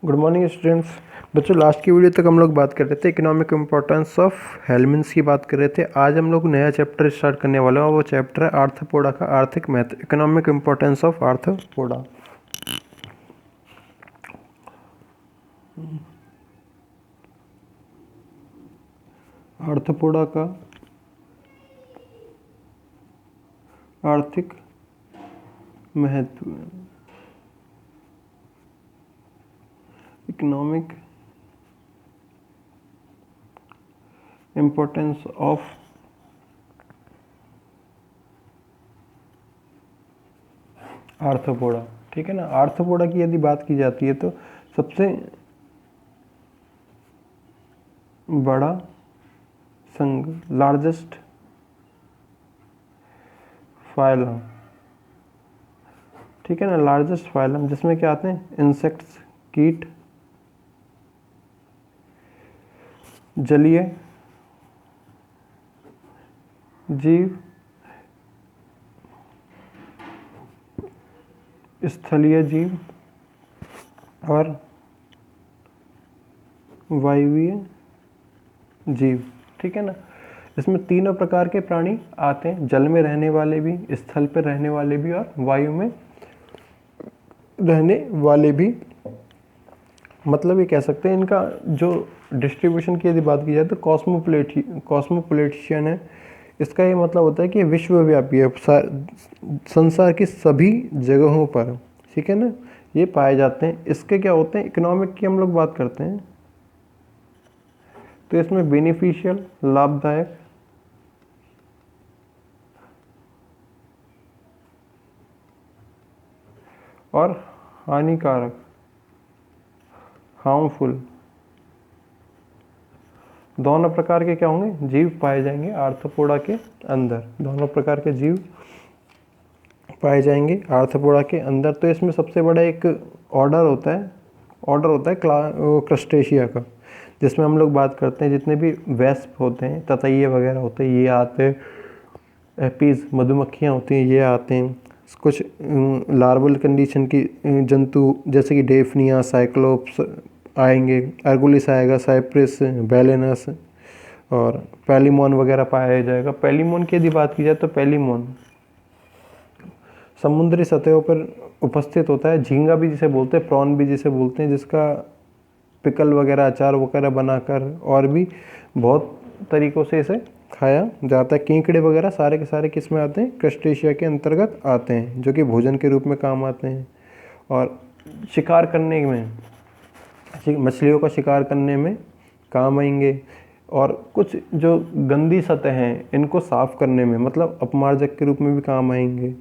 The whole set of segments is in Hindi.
Good morning students. बच्चों, लास्ट की वीडियो तक हम लोग बात कर रहे थे इकोनॉमिक इम्पोर्टेंस ऑफ हेल्मेंट्स की बात कर रहे थे। आज हम लोग नया चैप्टर स्टार्ट करने वाले हैं और वो चैप्टर है आर्थ्रोपोडा का आर्थिक महत्व, economic importance of arthropoda. Arthropoda का आर्थिक महत्व, इकोनॉमिक इम्पोर्टेंस ऑफ आर्थ्रोपोडा। ठीक है ना। आर्थ्रोपोडा की यदि बात की जाती है तो सबसे बड़ा संघ, लार्जेस्ट फाइलम, ठीक है ना, लार्जेस्ट फाइलम, जिसमें क्या आते हैं इंसेक्ट्स, कीट, जलीय जीव, स्थलीय जीव और वायवीय जीव। ठीक है ना। इसमें तीनों प्रकार के प्राणी आते हैं, जल में रहने वाले भी, स्थल पर रहने वाले भी और वायु में रहने वाले भी। मतलब ये कह सकते हैं इनका जो डिस्ट्रीब्यूशन की यदि बात की जाए तो कॉस्मोपोलिटिशियन है। इसका ये मतलब होता है कि विश्वव्यापी है, संसार की सभी जगहों पर, ठीक है ना, ये पाए जाते हैं। इसके क्या होते हैं, इकोनॉमिक की हम लोग बात करते हैं तो इसमें बेनिफिशियल, लाभदायक, और हानिकारक, हार्मफुल, दोनों प्रकार के क्या होंगे, जीव पाए जाएंगे आर्थ्रोपोडा के अंदर। दोनों प्रकार के जीव पाए जाएंगे आर्थ्रोपोडा के अंदर। तो इसमें सबसे बड़ा एक ऑर्डर होता है क्रस्टेशिया का, जिसमें हम लोग बात करते हैं जितने भी वेस्प होते हैं, ततैये वगैरह होते हैं, ये आते हैं। एपीज, मधुमक्खियाँ होती हैं, ये आते हैं। कुछ लार्वल कंडीशन की जंतु जैसे कि डेफनिया, साइक्लोप्स आएंगे, अर्गुलिस आएगा, साइप्रिस, बैलेनस और पैलीमोन वगैरह पाया जाएगा। पैलीमोन की यदि बात की जाए तो पैलीमोन समुद्री सतहों पर उपस्थित होता है। झींगा भी जिसे बोलते हैं, प्रॉन भी जिसे बोलते हैं, जिसका पिकल वगैरह, अचार वगैरह बनाकर और भी बहुत तरीक़ों से इसे खाया जाता है। कीकड़े वगैरह सारे के सारे किस में आते हैं, क्रस्टेशिया के अंतर्गत आते हैं, जो कि भोजन के रूप में काम आते हैं और शिकार करने में, मछलियों का शिकार करने में काम आएंगे। और कुछ जो गंदी सतह हैं इनको साफ करने में, मतलब अपमार्जक के रूप में भी काम आएंगे।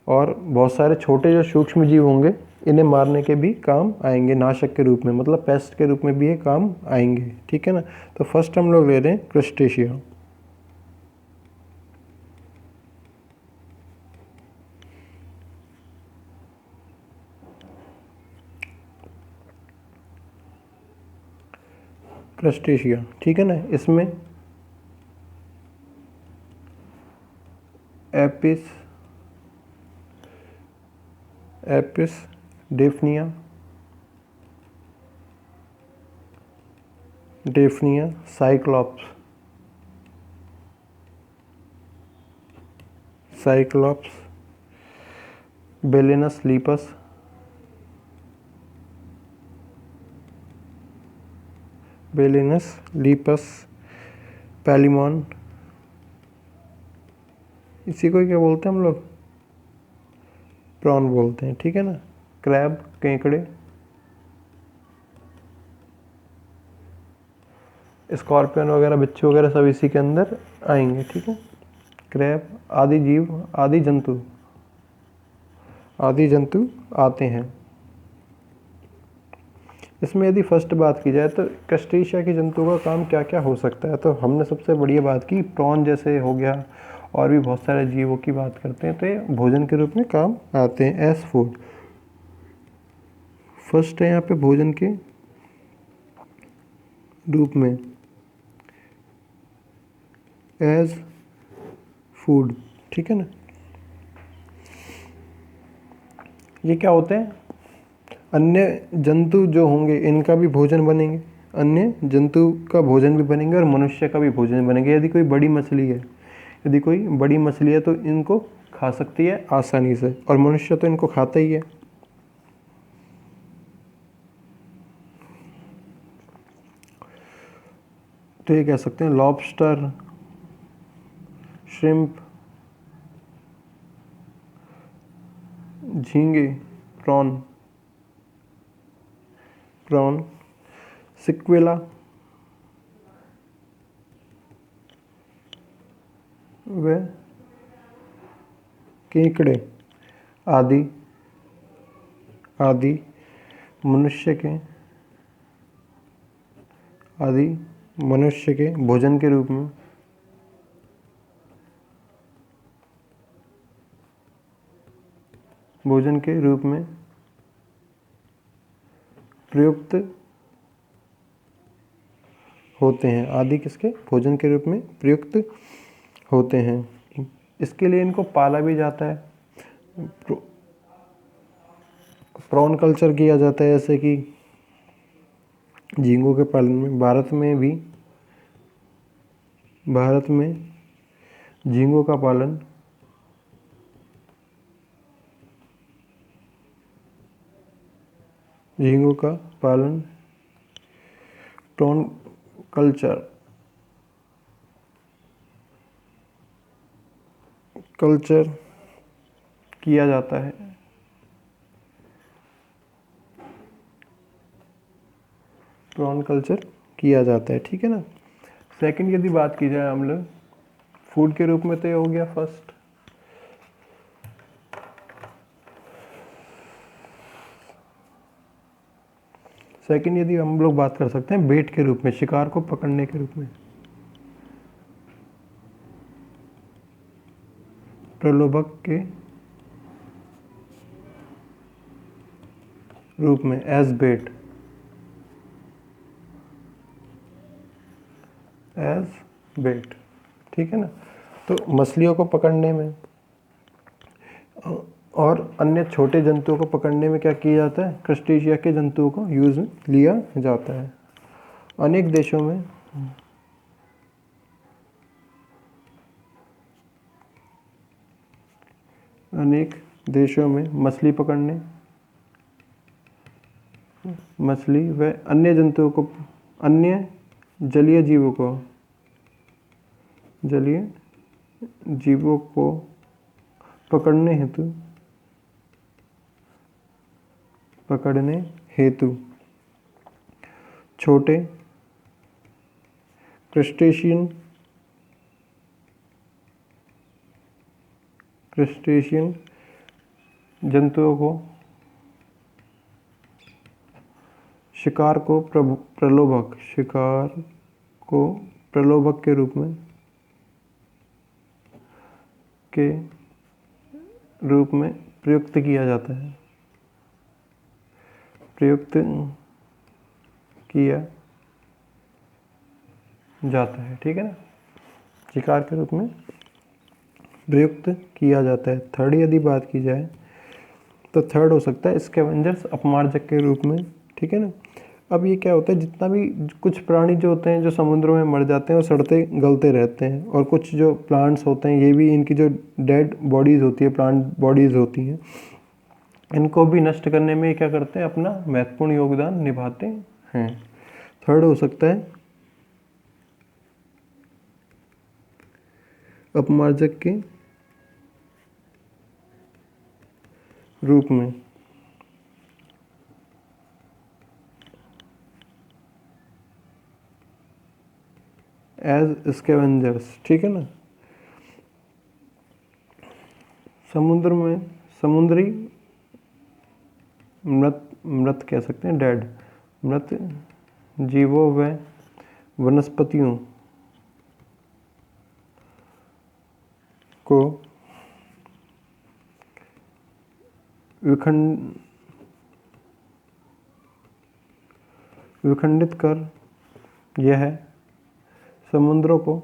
और बहुत सारे छोटे जो सूक्ष्म जीव होंगे इन्हें मारने के भी काम आएंगे, नाशक के रूप में, मतलब पेस्ट के रूप में भी ये काम आएंगे। ठीक है ना। तो फर्स्ट हम लोग ले रहे हैं क्रस्टेशिया। क्रस्टेशिया, ठीक है ना। इसमें एपिस, डेफनिया, साइक्लॉप्स, बेलेनस लीपस, पैलीमोन, इसी को क्या बोलते हैं हम लोग, प्रॉन बोलते हैं। ठीक है ना। क्रैब, केकड़े, स्कॉर्पियन वगैरह, बिच्छू वगैरह सब इसी के अंदर आएंगे। ठीक है। क्रैब आदि जीव, आदि जंतु आते हैं। इसमें यदि फर्स्ट बात की जाए तो क्रस्टेशिया के जंतुओं का काम क्या क्या हो सकता है, तो हमने सबसे बढ़िया बात की प्रॉन जैसे हो गया, और भी बहुत सारे जीवों की बात करते हैं तो ये भोजन के रूप में काम आते हैं, एज फूड। फर्स्ट है यहाँ पे भोजन के रूप में, एज फूड। ठीक है ना। ये क्या होते हैं, अन्य जंतु जो होंगे इनका भी भोजन बनेंगे, अन्य जंतु का भोजन भी बनेंगे और मनुष्य का भी भोजन बनेंगे। यदि कोई बड़ी मछली है, यदि कोई बड़ी मछली है तो इनको खा सकती है आसानी से, और मनुष्य तो इनको खाता ही है। तो ये कह सकते हैं लॉबस्टर, श्रिम्प, झींगे, प्रॉन, सिक्वेला, व केकड़े आदि आदि मनुष्य के भोजन के रूप में प्रयुक्त होते हैं। आदि किसके भोजन के रूप में प्रयुक्त होते हैं। इसके लिए इनको पाला भी जाता है, प्रॉन कल्चर किया जाता है, जैसे कि झींगों के पालन में। भारत में झींगों का पालन प्रॉन कल्चर किया जाता है। प्रॉन कल्चर किया जाता है, ठीक है ना। सेकंड यदि बात की जाए हम लोग फूड के रूप में, तो ये हो गया फर्स्ट। सेकंड यदि हम लोग बात कर सकते हैं बेट के रूप में, शिकार को पकड़ने के रूप में, प्रलोभक के रूप में, एज बेट, ठीक है ना। तो मछलियों को पकड़ने में और अन्य छोटे जंतुओं को पकड़ने में क्या किया जाता है, क्रस्टेशिया के जंतुओं को यूज में लिया जाता है। अनेक देशों में मछली व अन्य जलीय जीवों को पकड़ने हेतु छोटे क्रस्टेशियन जंतुओं को शिकार को प्रलोभक के रूप में प्रयुक्त किया जाता है, ठीक है ना। शिकार के रूप में प्रयुक्त किया जाता है। थर्ड यदि बात की जाए तो थर्ड हो सकता है स्कैवेंजर्स, अपमार्जक के रूप में, ठीक है ना। अब ये क्या होता है, जितना भी कुछ प्राणी जो होते हैं जो समुद्रों में मर जाते हैं और सड़ते गलते रहते हैं, और कुछ जो प्लांट्स होते हैं ये भी, इनकी जो डेड बॉडीज़ होती है, प्लांट बॉडीज़ होती हैं, इनको भी नष्ट करने में क्या करते हैं, अपना महत्वपूर्ण योगदान निभाते हैं। थर्ड हो सकता है अपमार्जक के रूप में, एज स्कैवेंजर्स, ठीक है ना। समुद्री मृत कह सकते हैं, डेड मृत जीवों व वनस्पतियों को विखंडित कर यह समुद्रों को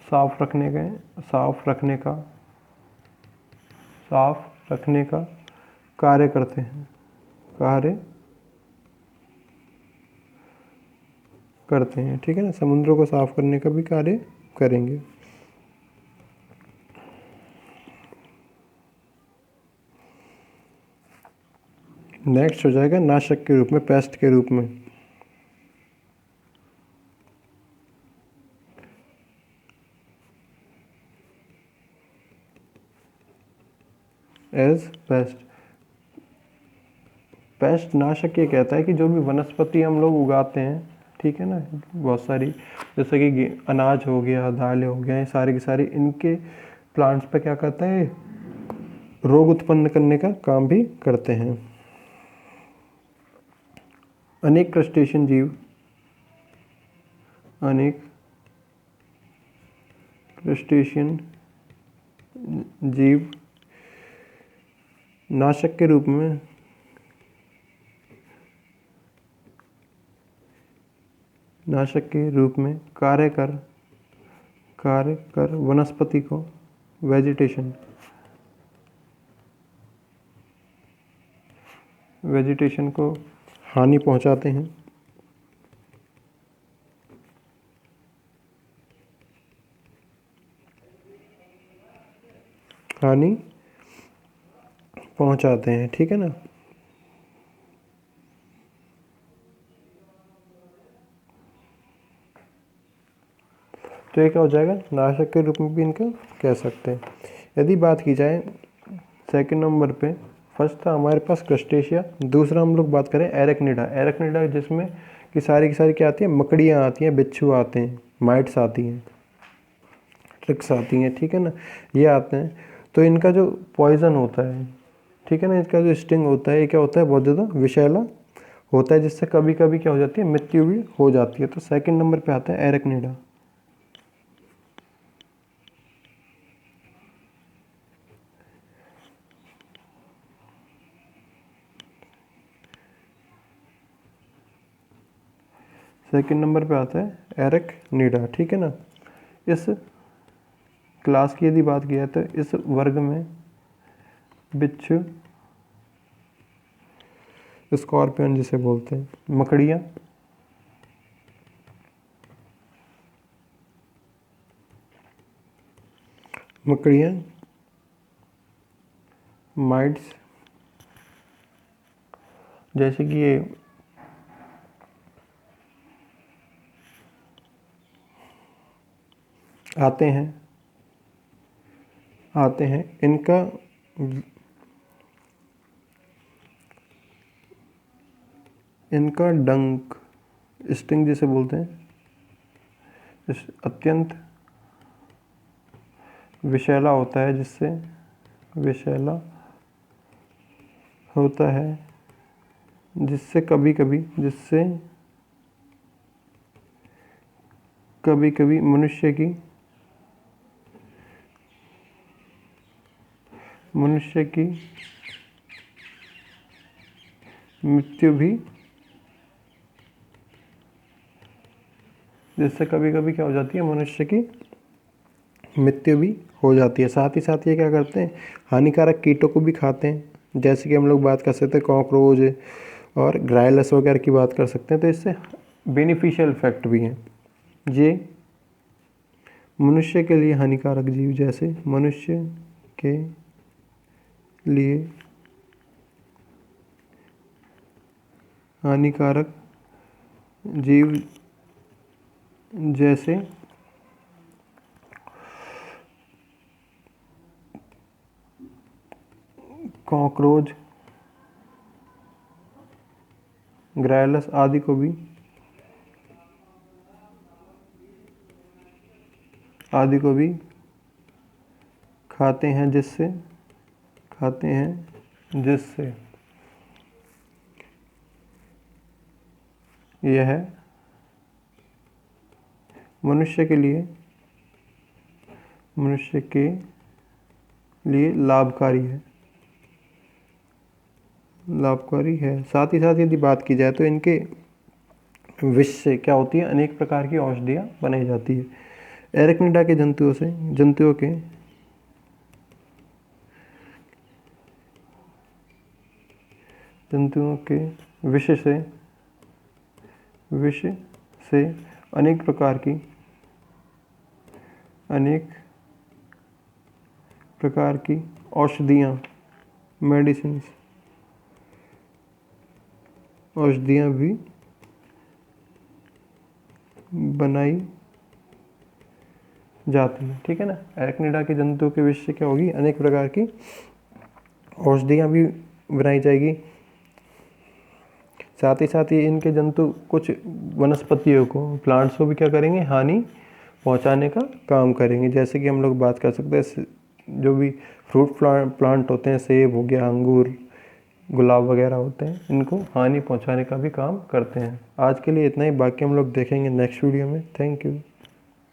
साफ रखने का कार्य करते हैं, कार्य करते हैं, ठीक है ना। समुद्रों को साफ करने का भी कार्य करेंगे। नेक्स्ट हो जाएगा नाशक के रूप में, पेस्ट के रूप में। एज पेस्ट, पेस्ट नाशक ये कहता है कि जो भी वनस्पति हम लोग उगाते हैं, ठीक है ना, बहुत सारी, जैसे कि अनाज हो गया, दालें हो गया, ये सारे के सारे इनके प्लांट्स पे क्या करता है, रोग उत्पन्न करने का काम भी करते हैं। अनेक क्रस्टेशियन जीव, अनेक क्रस्टेशियन जीव नाशक के रूप में कार्य कर वनस्पति को, वेजिटेशन को हानि पहुंचाते हैं। हानि पहुंचाते हैं, ठीक है ना। तो ये क्या हो जाएगा, नाशक के रूप में भी इनका कह सकते हैं। यदि बात की जाए सेकंड नंबर पे, फर्स्ट था हमारे पास क्रस्टेशिया, दूसरा हम लोग बात करें एरेक्निडा। एरेक्निडा जिसमें कि सारी की सारी क्या आती है, मकड़ियाँ आती हैं, बिच्छू आते हैं, माइट्स आती हैं, ट्रिक्स आती हैं, ठीक है ना, ये आते हैं। तो इनका जो पॉइजन होता है, ठीक है ना, इसका जो स्टिंग होता है, ये क्या होता है, बहुत ज़्यादा विषैला होता है, जिससे कभी कभी क्या हो जाती है, मृत्यु भी हो जाती है। तो सेकंड नंबर पे आता है एरेक्निडा। सेकंड नंबर पे आता है एरेक्निडा, ठीक है ना। इस क्लास की यदि बात किया तो इस वर्ग में बिच्छू, स्कॉर्पियन जिसे बोलते हैं, मकड़ियाँ, माइट्स, जैसे कि ये आते हैं, इनका डंक, स्टिंग जिसे बोलते हैं, अत्यंत विषैला होता है, जिससे विषैला होता है, जिससे कभी कभी मनुष्य की मृत्यु भी, जिससे कभी कभी क्या हो जाती है, मनुष्य की मृत्यु भी हो जाती है। साथ ही साथ ये क्या करते हैं, हानिकारक कीटों को भी खाते हैं, जैसे कि हम लोग बात कर सकते हैं कॉकरोच और ग्राइलस वगैरह की बात कर सकते हैं। तो इससे बेनिफिशियल इफेक्ट भी हैं। ये मनुष्य के लिए हानिकारक जीव, जैसे मनुष्य के लिए हानिकारक जीव जैसे कॉकरोच, ग्राइलस आदि को भी खाते हैं, जिससे यह मनुष्य के लिए लाभकारी है। साथ ही साथ यदि बात की जाए तो इनके विष से क्या होती है, अनेक प्रकार की औषधियाँ बनाई जाती है। एरेक्निडा के जंतुओं के जंतुओं के विष से अनेक प्रकार की औषधियाँ भी बनाई जाती हैं। ठीक है ना, एराक्निडा के जंतुओं के विष से क्या होगी, अनेक प्रकार की औषधियाँ भी बनाई जाएगी। साथ ही इनके जंतु कुछ वनस्पतियों को, प्लांट्स को भी क्या करेंगे, हानि पहुंचाने का काम करेंगे। जैसे कि हम लोग बात कर सकते हैं जो भी फ्रूट प्लांट होते हैं, सेब हो गया, अंगूर, गुलाब वगैरह होते हैं, इनको हानि पहुंचाने का भी काम करते हैं। आज के लिए इतना ही, बाकी हम लोग देखेंगे नेक्स्ट वीडियो में। Thank you.